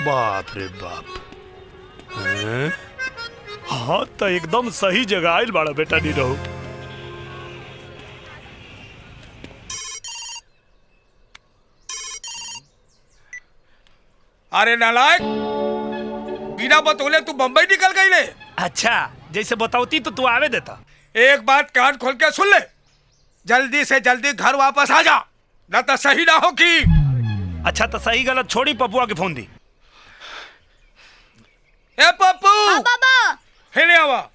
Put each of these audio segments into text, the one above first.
बाप रे बाप। हैं? हाँ तो एकदम सही जगह आयल बाड़ा बेटा नहीं रहो। अरे नालायक, बिना बतौले तू बम्बई निकल गई ले। अच्छा जैसे बताओती तो तू आवे देता। एक बात कान खोल के सुन ले, जल्दी से जल्दी घर वापस आ जा, न तो सही ना हो कि। अच्छा तो सही गलत छोड़ी, पपुआ के फोन दी। ए पप्पू। हाँ बाबा। हेले आवा,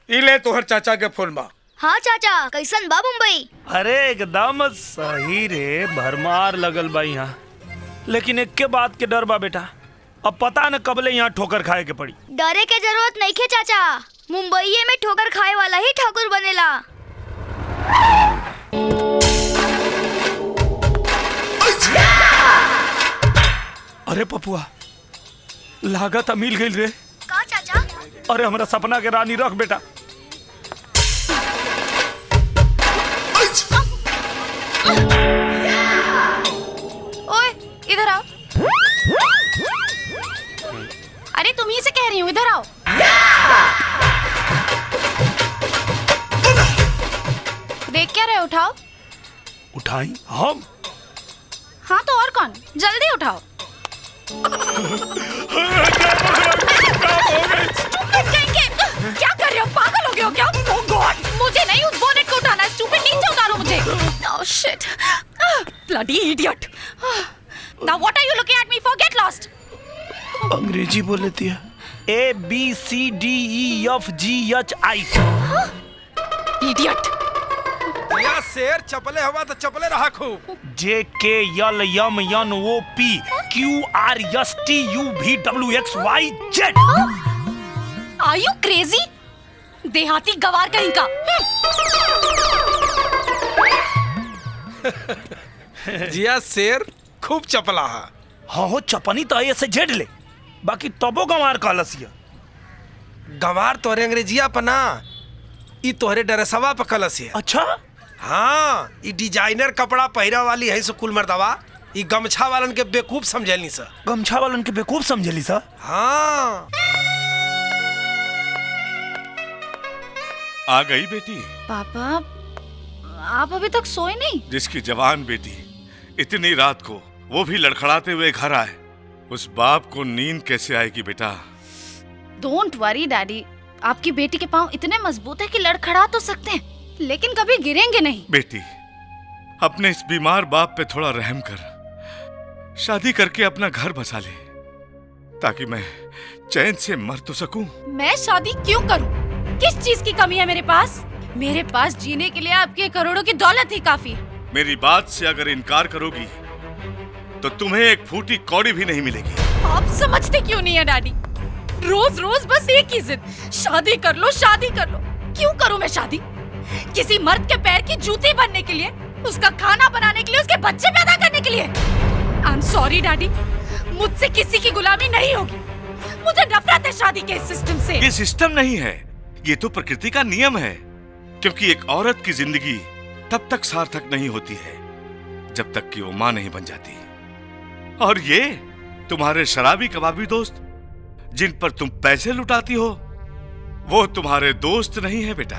इले तोहर चाचा के फोन बा। हाँ चाचा, कैसन बा मुंबई? अरे एकदम सही रे, भरमार लगल बा यहाँ। लेकिन एक के बात के डर बा बेटा, अब पता न कबले यहाँ ठोकर खाए के पड़ी। डरे के जरूरत नहीं खे चाचा, मुंबई में ठोकर खाए वाला ही ठाकुर बनेला। अरे पपुआ, लागत मिल गई रे। का चाचा? अरे हमारा सपना के रानी रख बेटा। ओए इधर आओ। अरे तुम्ही से कह रही हूँ, इधर आओ। देख क्या रहे, उठाओ। उठाई हम? हाँ तो और कौन, जल्दी उठाओ। क्या कर रहे हो, पागल हो गए हो क्या? Oh God, मुझे नहीं उस बोनेट को उठाना है, स्टूपिड, नीचे उतारो मुझे। Oh shit, bloody idiot. Now what are you looking at me for? Get lost. अंग्रेजी बोल लेती है। ABCDEFGHI। Idiot. या शेर चपले हवा तो चपले रहा खूब। JKLMNOPQRSTUVWXYZ। Are you crazy? देहाती गवार कहीं का। जिया शेर खूब चपला है। हाँ हो चपनी तो ऐसे जेड ले, बाकी तबो गंवार कहलसिया। गंवार तोरे अंग्रेजिया पना, ई तोहरे डरसवा पे कलसिया। अच्छा हाँ, ई डिजाइनर कपड़ा पहिरा वाली है स्कूल मर्दवा, ई गमछा वालन के बेवकूफ समझेली सा। गमछा वालन के बेवकूफ समझेली सा। हाँ। आ गई बेटी? पापा, आप अभी तक सोए नहीं? जिसकी जवान बेटी इतनी रात को, वो भी लड़खड़ाते हुए घर आए, उस बाप को नींद कैसे आएगी बेटा? डोंट वरी डैडी, आपकी बेटी के पाँव इतने मजबूत है कि लड़खड़ा तो सकते हैं, लेकिन कभी गिरेंगे नहीं। बेटी, अपने इस बीमार बाप पे थोड़ा रहम कर, शादी करके अपना घर बसा ले, ताकि मैं चैन से मर तो सकूं। मैं शादी क्यों करूं? किस चीज की कमी है मेरे पास? मेरे पास जीने के लिए आपके करोड़ों की दौलत ही काफी है। मेरी बात से अगर इनकार करोगी तो तुम्हें एक फूटी कौड़ी भी नहीं मिलेगी। आप समझते क्यों नहीं है डैडी? रोज रोज बस एक ही जिद, शादी कर लो, शादी कर लो। क्यों करूं मैं शादी? किसी मर्द के पैर की जूती बनने के लिए, उसका खाना बनाने के लिए, उसके बच्चे पैदा करने के लिए? आई एम सॉरी डैडी, मुझसे किसी की गुलामी नहीं होगी। मुझे नफरत है शादी के इस सिस्टम से। ये सिस्टम नहीं है, ये तो प्रकृति का नियम है, क्योंकि एक औरत की जिंदगी तब तक सार्थक नहीं होती है जब तक कि वो मां नहीं बन जाती। और ये तुम्हारे शराबी कबाबी दोस्त जिन पर तुम पैसे लुटाती हो, वो तुम्हारे दोस्त नहीं है बेटा,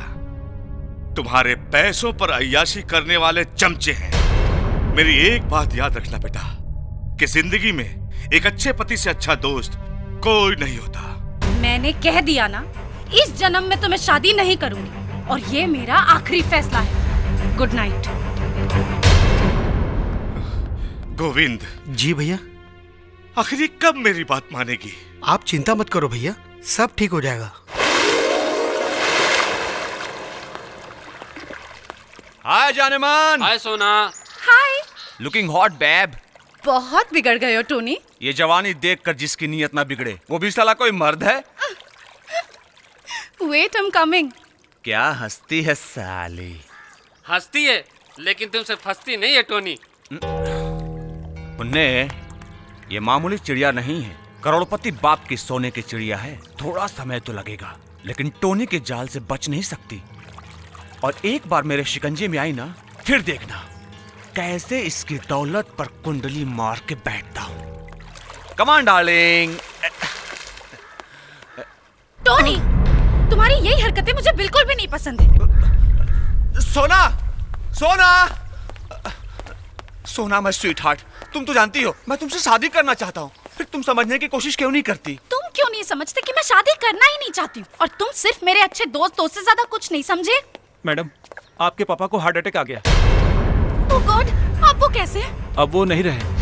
तुम्हारे पैसों पर अय्याशी करने वाले चमचे हैं। मेरी एक बात याद रखना बेटा, कि जिंदगी में एक अच्छे पति से अच्छा दोस्त कोई नहीं होता। मैंने कह दिया ना, इस जन्म में तो मैं शादी नहीं करूंगी, और ये मेरा आखिरी फैसला है। Good night. गोविंद। जी भैया। आखिर कब मेरी बात मानेगी? आप चिंता मत करो भैया, सब ठीक हो जाएगा। हाय जानेमान। हाय सोना। हाय। Looking hot babe. बहुत बिगड़ गए हो टोनी। ये जवानी देखकर जिसकी नीयत ना बिगड़े, वो भी साला कोई मर्द है? Wait, I am coming. क्या हंसती है साली? हंसती है लेकिन तुमसे फंसती नहीं है टोनी। उन्ने, ये मामूली चिड़िया नहीं है, करोड़पति बाप की सोने की चिड़िया है। थोड़ा समय तो लगेगा, लेकिन टोनी के जाल से बच नहीं सकती। और एक बार मेरे शिकंजे में आई ना, फिर देखना कैसे इसकी दौलत पर कुंडली मार के बैठता हूँ। Come on darling. टोनी, तुम्हारी यही हरकतें मुझे बिल्कुल भी नहीं पसंद है। सोना, सोना, सोना मैं स्वीट हार्ट, तुम तो जानती हो मैं तुमसे शादी करना चाहता हूँ, फिर तुम समझने की कोशिश क्यों नहीं करती? तुम क्यों नहीं समझते कि मैं शादी करना ही नहीं चाहती हूँ, और तुम सिर्फ मेरे अच्छे दोस्तों से ज्यादा कुछ नहीं समझे? मैडम, आपके पापा को हार्ट अटैक आ गया। ओह गॉड, अब वो कैसे? अब वो नहीं रहे।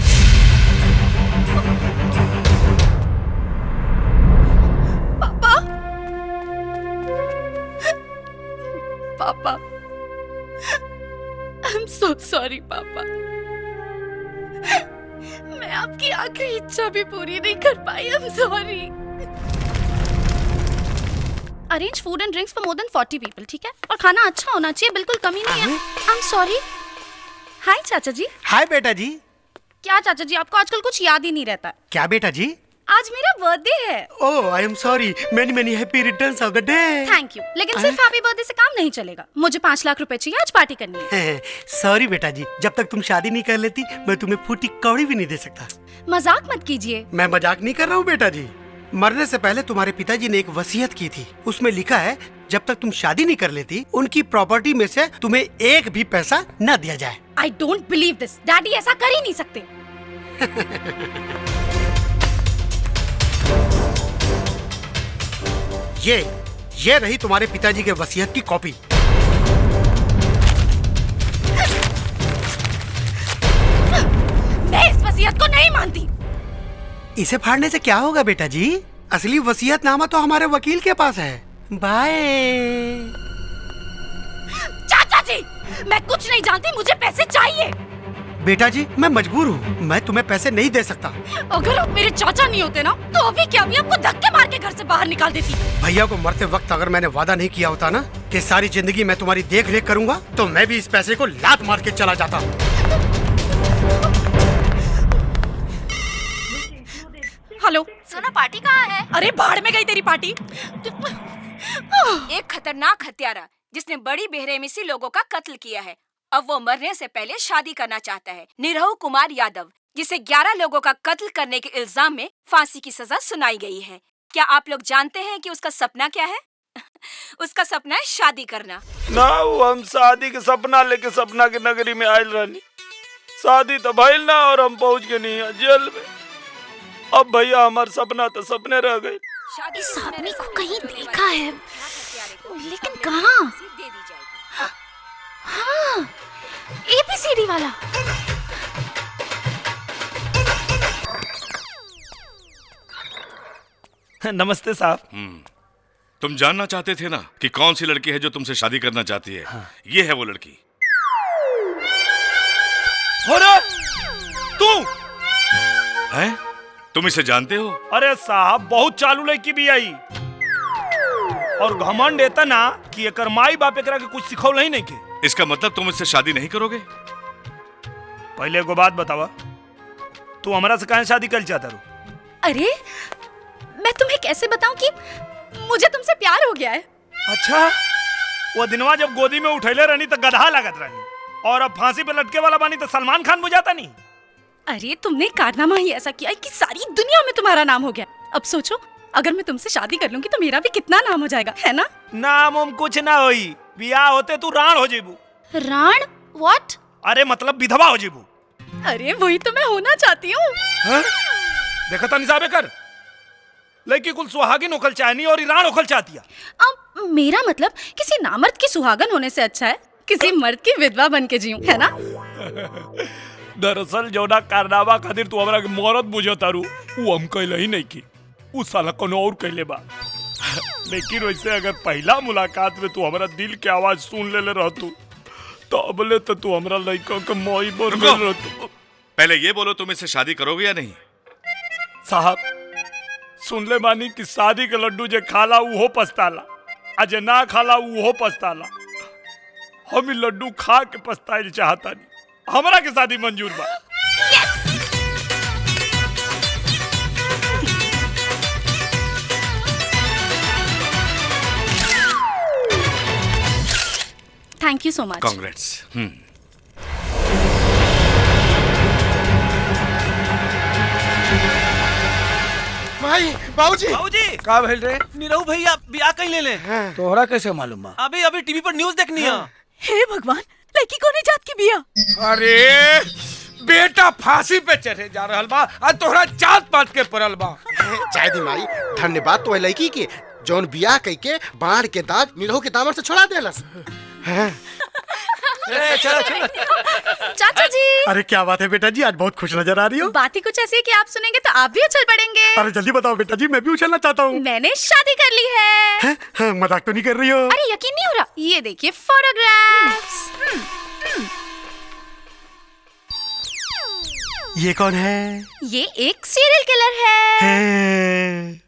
पापा, पापा, आई एम सो सॉरी पापा। मैं आपकी आखिरी इच्छा भी पूरी नहीं कर पाई। I am sorry. Arrange food and drinks for more than 40 people, ठीक है? और खाना अच्छा होना चाहिए, बिल्कुल कमी नहीं है। आई एम सॉरी। हाय चाचा जी। हाय बेटा जी। क्या चाचा जी, आपको आजकल कुछ याद ही नहीं रहता? क्या बेटा जी? आज मेरा बर्थडे है। Oh I am sorry, many many happy returns of the day. Thank you, लेकिन सिर्फ हैप्पी बर्थडे से काम नहीं चलेगा। मुझे 5 लाख रुपए चाहिए, आज पार्टी करनी है। सॉरी बेटा जी, जब तक तुम शादी नहीं कर लेती मैं तुम्हें फूटी कौड़ी भी नहीं दे सकता। मजाक मत कीजिए। मैं मजाक नहीं कर रहा हूँ बेटा जी। मरने से पहले तुम्हारे पिताजी ने एक वसीयत की थी, उसमें लिखा है जब तक तुम शादी नहीं कर लेती उनकी प्रॉपर्टी में से तुम्हें एक भी पैसा न दिया जाए। I don't believe this. Daddy ऐसा कर ही नहीं सकते। ये रही तुम्हारे पिताजी के वसीयत की कॉपी। मैं इस वसीयत को नहीं मानती। इसे फाड़ने से क्या होगा बेटा जी? असली वसीयतनामा तो हमारे वकील के पास है। बाय। चाचा जी, मैं कुछ नहीं जानती, मुझे पैसे चाहिए। बेटा जी मैं मजबूर हूँ, मैं तुम्हें पैसे नहीं दे सकता। अगर आप मेरे चाचा नहीं होते ना, तो अभी क्या अभी आपको धक्के मार के घर से बाहर निकाल देती। भैया को मरते वक्त अगर मैंने वादा नहीं किया होता ना कि सारी जिंदगी मैं तुम्हारी देख रेख करूंगा, तो मैं भी इस पैसे को लात मार के चला जाता। हेलो, सोना पार्टी कहाँ है? अरे भाड़ में गई तेरी पार्टी। एक खतरनाक हत्यारा जिसने बड़ी बेरहमी से लोगों का कत्ल किया है, अब वो मरने से पहले शादी करना चाहता है। निरहु कुमार यादव, जिसे 11 लोगों का कत्ल करने के इल्जाम में फांसी की सजा सुनाई गई है। क्या आप लोग जानते हैं कि उसका सपना क्या है? उसका सपना है शादी करना। ना वो हम शादी के सपना लेके सपना के नगरी में आयल रहनी, शादी तो भइल ना और हम पहुंच गए नहीं जेल में। अब भैया हमार सपना तो सपने रह गए। इस आदमी को कहीं देखा है, लेकिन कहाँ? हाँ, ABCD वाला। नमस्ते साहब। तुम जानना चाहते थे ना कि कौन सी लड़की है जो तुमसे शादी करना चाहती है? हाँ। ये है वो लड़की। अरे तू है? तुम इसे जानते हो? अरे साहब बहुत चालू लड़की भी आई, और घमंड एता ना कि एकर माई बाप एकरा के कुछ सिखौल नहीं के। इसका मतलब तुम इससे शादी नहीं करोगे? पहले एगो बात बतावा, तू हमरा से काहे शादी कर चाहता रू? अरे मैं तुम्हें कैसे बताऊं कि मुझे तुमसे प्यार हो गया है। अच्छा, वो दिनवा जब गोदी में उठैले रहनी तो गधा लागत रहनी, और अब फांसी पे लटके वाला बानी तो सलमान खान बुझाता नहीं। अरे तुमने कारनामा ही ऐसा किया कि सारी दुनिया में तुम्हारा नाम हो गया। अब सोचो, अगर मैं तुमसे शादी कर लूंगी तो मेरा भी कितना नाम हो जाएगा, है ना? नाम हम कुछ ना होई, बियाह होते तू राण हो जेबू। राण? व्हाट? अरे मतलब विधवा हो जेबू। अरे वही तो मैं होना चाहती हूँ। देखा था निसाबे कर, लड़की कुल सुहागिन होकल चाहनी और ईरान होकल चाहती है। अब मेरा मतलब किसी नामर्द की सुहागन होने से अच्छा है किसी मर्द की विधवा बन के जीऊं, है ना? दरअसल जोना कारनामा खातिर तू हमरा के मौरत बुझतारू, वो हम कहले ही नहीं की, उ साला कोनो और कहले बा। लेकिन वैसे अगर पहला मुलाकात में तू हमरा दिल के आवाज सुन लेले रहतू, तो अबले तो तू हमरा लइका के मोई बन गेल रहतू। पहले ये बोलो, तुम इससे शादी करोगे या नहीं? साहब सुन ले बानी कि शादी के लड्डू जे खाला उहो पछताला, आ जे ना खाला उहो पछताला। हम ई लड्डू खा के पछताइल चाहता नहीं, हमरा के शादी मंजूर बा। Thank you so much. Congrats. भाई बाबूजी बाबूजी का भेल रे? निरहु भैया बियाह कहीं ले ले। तोहरा कैसे मालूम बा? अभी अभी टीवी पर न्यूज़ देखनी है। हे भगवान, लड़की कोने जात की बिया? अरे बेटा फांसी पे चढ़े जा रहल बा आ तोहरा जात पात के पड़ल बा। चाय दी माई, धन्यवाद तो लड़की के जौन बियाह कई के बाढ़ के दाग निरहु के दामन से छोड़ा देलस। चलो चलो। चाचा जी, अरे क्या बात है बेटा जी, आज बहुत खुश नजर आ रही हो। बात ही कुछ ऐसी है कि आप सुनेंगे तो आप भी उछल पड़ेंगे। अरे जल्दी बताओ बेटा जी, मैं भी उछलना चाहता हूँ। मैंने शादी कर ली है। मजाक तो नहीं कर रही हो? अरे यकीन नहीं हो रहा, ये देखिए फोटोग्राफ्स। ये कौन है? ये एक सीरियल किलर है।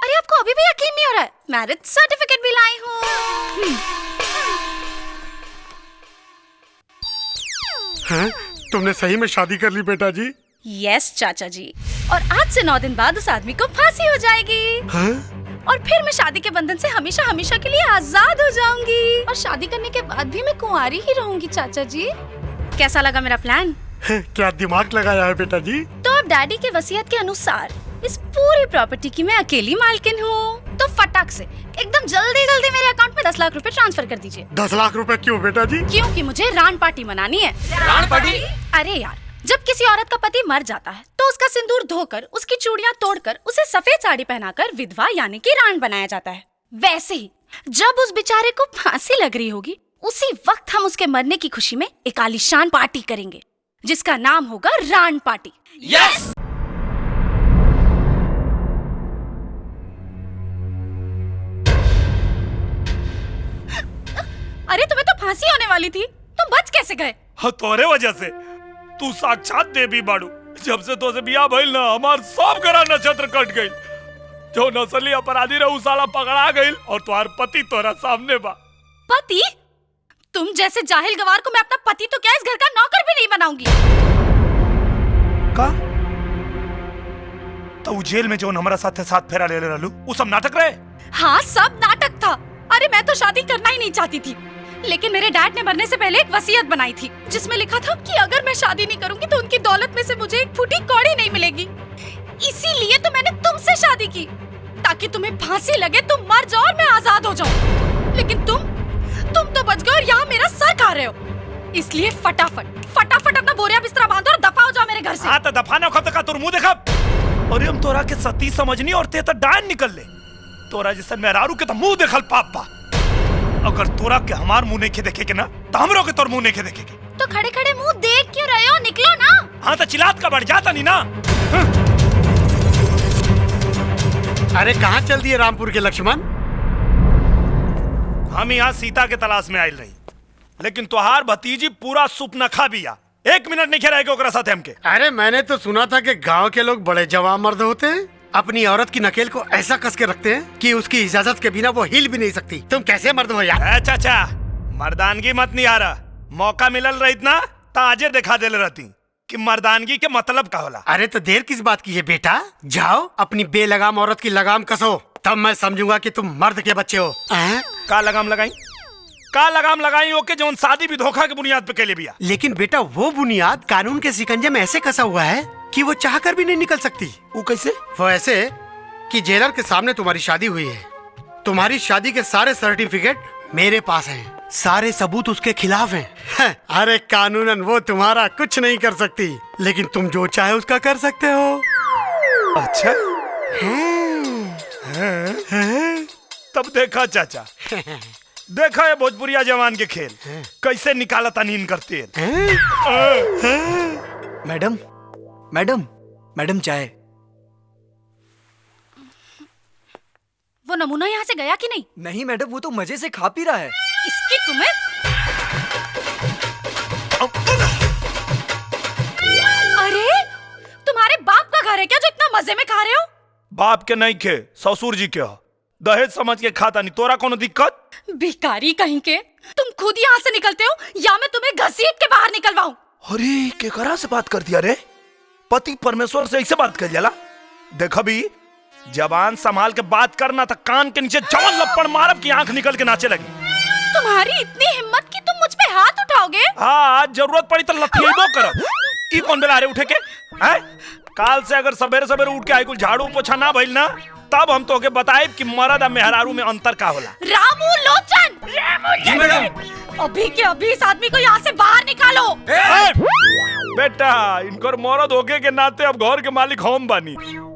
अरे आपको अभी भी यकीन नहीं हो रहा है? मैरिज सर्टिफिकेट भी लाई हूँ। हैं? तुमने सही में शादी कर ली बेटा जी? यस चाचा जी, और आज से 9 दिन बाद उस आदमी को फांसी हो जाएगी। हाँ? और फिर मैं शादी के बंधन से हमेशा हमेशा के लिए आजाद हो जाऊंगी, और शादी करने के बाद भी मैं कुंवारी ही रहूंगी। चाचा जी, कैसा लगा मेरा प्लान? क्या दिमाग लगाया है बेटा जी। तो अब डैडी के वसीयत के अनुसार इस पूरी प्रॉपर्टी की मैं अकेली मालकिन हूँ। तो फटाक से एकदम जल्दी जल्दी मेरे अकाउंट में 10 लाख रुपए ट्रांसफर कर दीजिए। 10 लाख रुपए क्यों बेटा जी? क्योंकि मुझे रान पार्टी मनानी है। रान पार्टी? अरे यार, जब किसी औरत का पति मर जाता है तो उसका सिंदूर धोकर, उसकी चूड़ियां तोड़कर, उसे सफेद साड़ी पहनाकर विधवा यानी कि रान बनाया जाता है। वैसे ही जब उस बेचारे को फांसी लग रही होगी, उसी वक्त हम उसके मरने की खुशी में एक आलीशान पार्टी करेंगे जिसका नाम होगा रान पार्टी। यस। अरे तुम्हें तो फांसी होने वाली थी, तुम बच कैसे गए? हाँ, तोरे वजह से। तू साक्षात देवी बाड़ू। जब से तो से बियाह भइल ना, हमार सब ग्रह नक्षत्र कट गइल। जो नस्ली अपराधी रहू साला पकड़ा गइल, और तुम्हार पति तोरा सामने बा। पति? तुम जैसे जाहिल गवार को मैं अपना पति तो क्या इस घर का नौकर भी नहीं बनाऊंगी। का? तो जेल में जो हमारा साथ फेरा ले रहलू, वो सब नाटक रहे? हाँ, सब नाटक था। अरे मैं तो शादी करना ही नहीं चाहती थी, लेकिन मेरे डैड ने मरने से पहले एक वसीयत बनाई थी जिसमें लिखा था कि अगर मैं शादी नहीं करूंगी तो उनकी दौलत में से मुझे एक फूटी कौड़ी नहीं मिलेगी। इसीलिए तो मैंने तुमसे शादी की, ताकि तुम्हें फांसी लगे, तुम मर जाओ और मैं आजाद हो जाऊं। लेकिन तुम तो बच गए और यहाँ मेरा सर खा रहे हो। इसलिए फटाफट अपना बोरिया बिस्तरा बांधो और दफा हो जाओ मेरे घर से। हाँ, तो दफाना कब तक तुर मुंह देखा? और हम तोरा के सती समझनी और ते तो डायन निकल ले। तोरा जैसे मेहरारू के तो मुंह देखल पाप बा। अगर तोरा के हमार मुंह नहीं देखे के ना, तो हमरो के तोर मुंह नहीं देखे के। तो खड़े खड़े मुंह देख क्यों रहे हो? निकलो ना। हाँ, तो चिल्लात का बढ़ जाता नहीं ना। अरे कहाँ चल दिए रामपुर के लक्ष्मण? हम यहाँ सीता के तलाश में आयल रही, लेकिन तुहार भतीजी पूरा सुपनखा बिया। 1 मिनट नहीं रहेगा ओकरा साथ हमके। अरे मैंने तो सुना था कि गांव के लोग बड़े जवान मर्द होते हैं, अपनी औरत की नकेल को ऐसा कस के रखते हैं कि उसकी इजाजत के बिना वो हिल भी नहीं सकती। तुम कैसे मर्द हो यार? चाचा, मर्दानगी मत नहीं आ रहा। मौका मिलल रही ना तो आजे दिखा देले रहती कि मर्दानगी के मतलब का होला। अरे तो देर किस बात की है बेटा, जाओ अपनी बेलगाम औरत की लगाम कसो, तब मैं समझूंगा कि तुम मर्द के बच्चे हो। का लगाम लगाई? का लगाम लगाई ओके जो शादी भी धोखा के बुनियाद पे कैले बिया। लेकिन बेटा वो बुनियाद कानून के शिकंजे में ऐसे कसा हुआ है कि वो चाहकर भी नहीं निकल सकती। वो कैसे? वो ऐसे कि जेलर के सामने तुम्हारी शादी हुई है, तुम्हारी शादी के सारे सर्टिफिकेट मेरे पास हैं, सारे सबूत उसके खिलाफ हैं। अरे कानूनन वो तुम्हारा कुछ नहीं कर सकती, लेकिन तुम जो चाहे उसका कर सकते हो। अच्छा? तब देखा चाचा, देखा है भोजपुरिया जवान के खेल कैसे निकाला था नींद करते हैं। मैडम मैडम मैडम चाय। वो नमूना यहाँ से गया कि नहीं? नहीं मैडम, वो तो मजे से खा पी रहा है। इसकी तुम्हें अरे तुम्हारे बाप का घर है क्या जो इतना मजे में खा रहे हो? बाप के नहीं खे, ससुर जी के। दहेज समझ के खाता नहीं। तोरा कोनो दिक्कत? भिखारी कहीं के, तुम खुद यहाँ से निकलते हो या मैं तुम्हें घसीट के बाहर निकलवाऊं? अरे केकरा से बात कर दिया रे? पति परमेश्वर से ऐसे बात कर जाला? देखो भी, जबान संभाल के बात करना था, कान के नीचे जवान लपड़ मारब की आंख निकल के नाचे लगी। तुम्हारी इतनी हिम्मत कि तुम मुझ पे हाथ उठाओगे? हाँ, जरूरत पड़ी तो लथियेबो करब। ई कौन बेला रे उठे के? हैं? काल से अगर सवेरे सवेरे उठ के आई कुल झाड़ू पोछा ना भइल ना तब हम तोके बताएब कि मर्द आ मेहरारू में अंतर का होला। रामू लोचन, जी मैडम। अभी के अभी इस आदमी को यहाँ से बाहर निकालो। बेटा इनकर मर्द होके के नाते अब घर के मालिक हम बानी,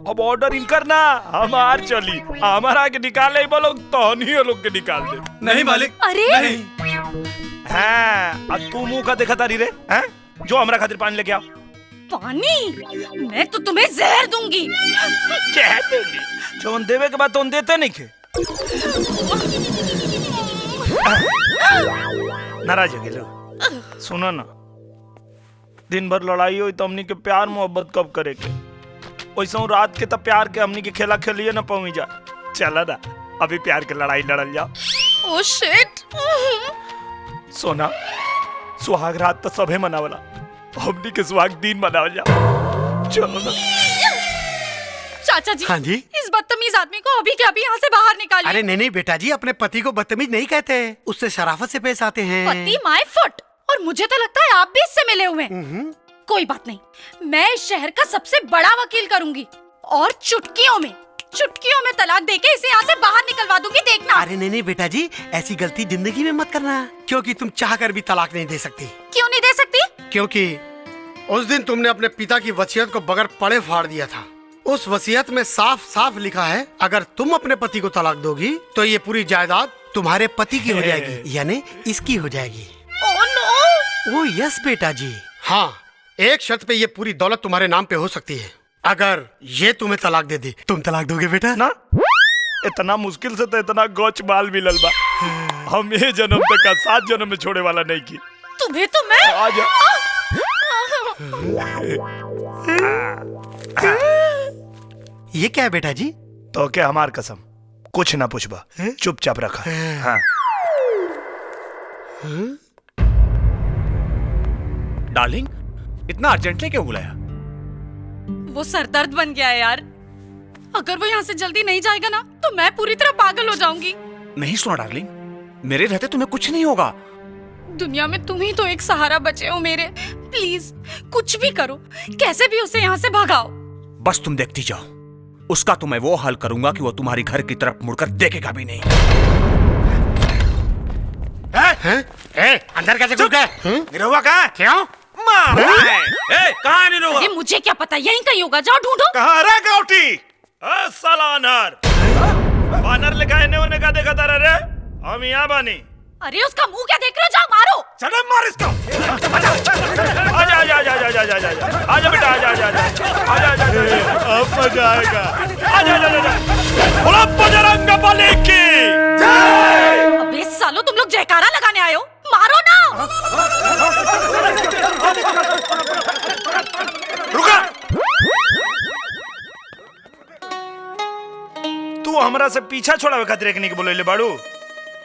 अब ऑर्डर इनकर ना हमार चली, हमारा के निकाले बोलो तो नहीं लोग के निकाल दे। नहीं मालिक। अरे हाँ, अब तू मुंह का देखा तारी रे हैं? जो हमरा खातिर पानी लेके आओ। पानी? मैं तो तुम्हें जहर दूंगी। जहर देंगी? जो देवे के बाद तो देते नहीं खे। नाराज हो गए। सुनो ना, दिन भर लड़ाई हुई तो हमनी के प्यार मोहब्बत कब करे के? वैसे रात के तब प्यार के हमनी के खेला खेलिए ना पहुंच जा। चला ना अभी प्यार के लड़ाई लड़ल जाओ। Oh shit. सोना सुहाग रात तो सबे मनावला, हमनी के सुहाग दिन मनावल जाओ। चलो ना। चाचा जी, हाँ जी? इस बदतमीज आदमी को अभी के अभी यहाँ से बाहर निकालिए। अरे नहीं बेटा जी, अपने पति को बदतमीज नहीं कहते, उससे शराफत से पेश आते हैं। पति माय फुट। और मुझे तो लगता है आप भी इससे मिले हुए हैं। कोई बात नहीं, मैं इस शहर का सबसे बड़ा वकील करूंगी और चुटकियों में तलाक देके इसे यहाँ से बाहर निकलवा दूंगी, देखना। अरे नहीं बेटा जी, ऐसी गलती जिंदगी में मत करना, क्योंकि तुम चाहकर भी तलाक नहीं दे सकती। क्यों नहीं दे सकती? क्योंकि उस दिन तुमने अपने पिता की वसीयत को बगैर पढ़े फाड़ दिया था। उस वसीयत में साफ साफ लिखा है, अगर तुम अपने पति को तलाक दोगी तो ये पूरी जायदाद तुम्हारे पति की हो जाएगी, यानी इसकी हो जाएगी। Oh no. ओह यस बेटा जी, हाँ, एक शर्त पे ये पूरी दौलत तुम्हारे नाम पे हो सकती है। अगर ये तुम्हें तलाक दे दी, तुम तलाक दोगे बेटा? ना इतना मुश्किल से तो इतना गोच माल मिलल बा, हम ये जन्म तक का 7 जन्म में छोड़े वाला नहीं की। तुम्हें तो मैं ये क्या है बेटा जी? तो क्या हमार कसम, कुछ ना पूछबा, चुपचाप रखा। हाँ। डार्लिंग, इतना अर्जेंटली क्यों बुलाया? वो सरदर्द बन गया है यार। अगर वो यहाँ से जल्दी नहीं जाएगा ना तो मैं पूरी तरह पागल हो जाऊंगी। नहीं सुना डार्लिंग, मेरे रहते तुम्हें कुछ नहीं होगा। दुनिया में तुम ही तो एक सहारा बचे हो मेरे। प्लीज कुछ भी करो, कैसे भी उसे यहाँ से भगाओ। बस तुम देखती जाओ, उसका तो मैं वो हाल करूंगा कि वो तुम्हारी घर की तरफ मुड़कर देखेगा भी नहीं। अंदर कैसे घुस गए? निरहुआ कहाँ? क्यों? मारा है। कहाँ निरहुआ? अरे मुझे क्या पता, यहीं कहीं होगा, जाओ ढूंढो। कहाँ रे गाउटी? साला अनार बानर लिखा है ने का देखा तारा रे, हम यहाँ बानी। अरे उसका मुंह क्या देख रहे हो, जाओ मारो। चलो मार इसको। आजा आजा आजा आजा आजा आजा आजा बेटा, आजा आजा आजा आजा आजा, अब मजा आएगा। आजा आजा आजा, बोलो बजरंगबली की जय। अबे सालो, तुम लोग जयकारा लगाने आए हो, मारो ना। रुका, तू हमरा से पीछा छोड़ावे खातिर एकनी के बोले ले बाड़ू,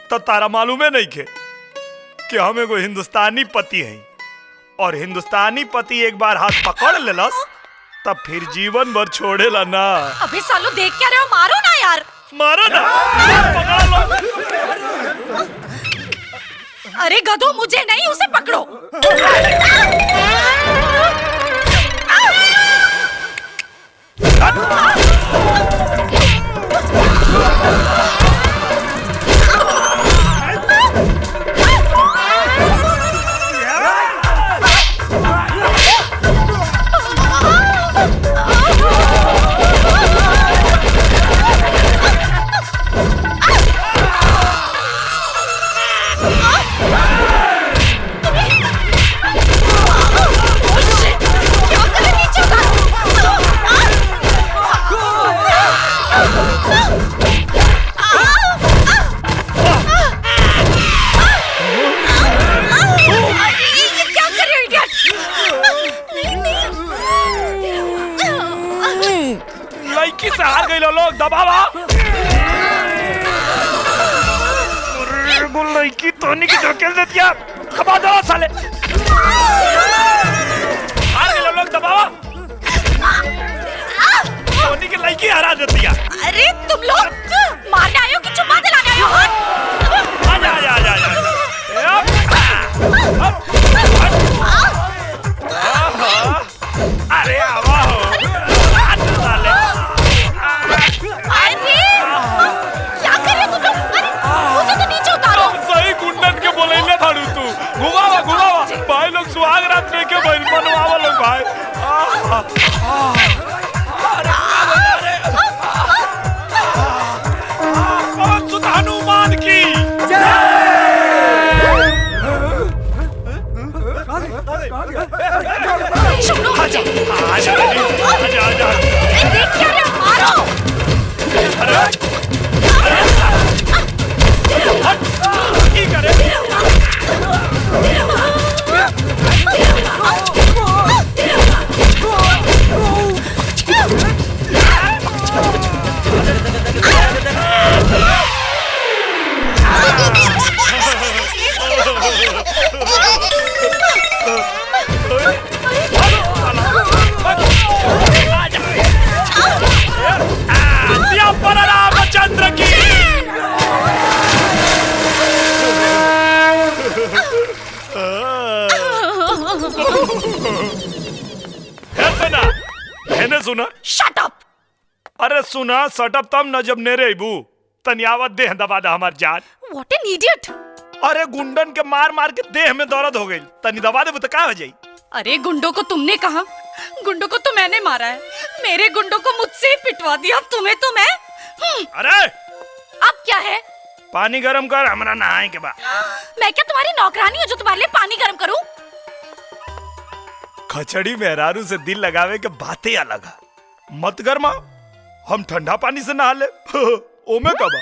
तो तारा मालूम है नहीं के कि हम एगो हिंदुस्तानी पति हैं, और हिंदुस्तानी पति एक बार हाथ पकड़ लेलस तब फिर जीवन भर छोड़ेला ना। अबे सालो, देख क्या रहे हो, मारो ना यार। मारो ना, पकड़ लो। अरे गधो, मुझे नहीं, उसे पकड़ो। लड़की से हार गई लोग, दबावा। लड़की तो नहीं की ढकेल देती है, दबा दो साले। हार गई लोग, दबावा। धोनी की लड़की हरा देती है। अरे तुम लोग मारने आए हो कि चुम्मा दिलाने आए हो? आजा आजा आजा आजा। अरे आवा हो। में ना मैंने सुना। Shut up. अरे सुना सटअप तब न जब नेरे इबू तनियावत देह दबा दा हमार जान। What an idiot. अरे गुंडन के मार मार के देह में दर्द हो गई, तनी दबा दे तो का हो जाई। अरे गुंडों को तुमने कहा, गुंडों को तो मैंने मारा है। मेरे गुंडों को मुझसे ही पिटवा दिया, तुम्हें तो मैं। अरे अब क्या है? पानी गरम कर, हमरा नहाए के बाद। मैं क्या तुम्हारी नौकरानी हूँ जो तुम्हारे लिए पानी गरम करूं? खचड़ी मेहरारू से दिल लगावे के बातें अलग है। मत गरमा, हम ठंडा पानी से नहा ले। ओमे कबा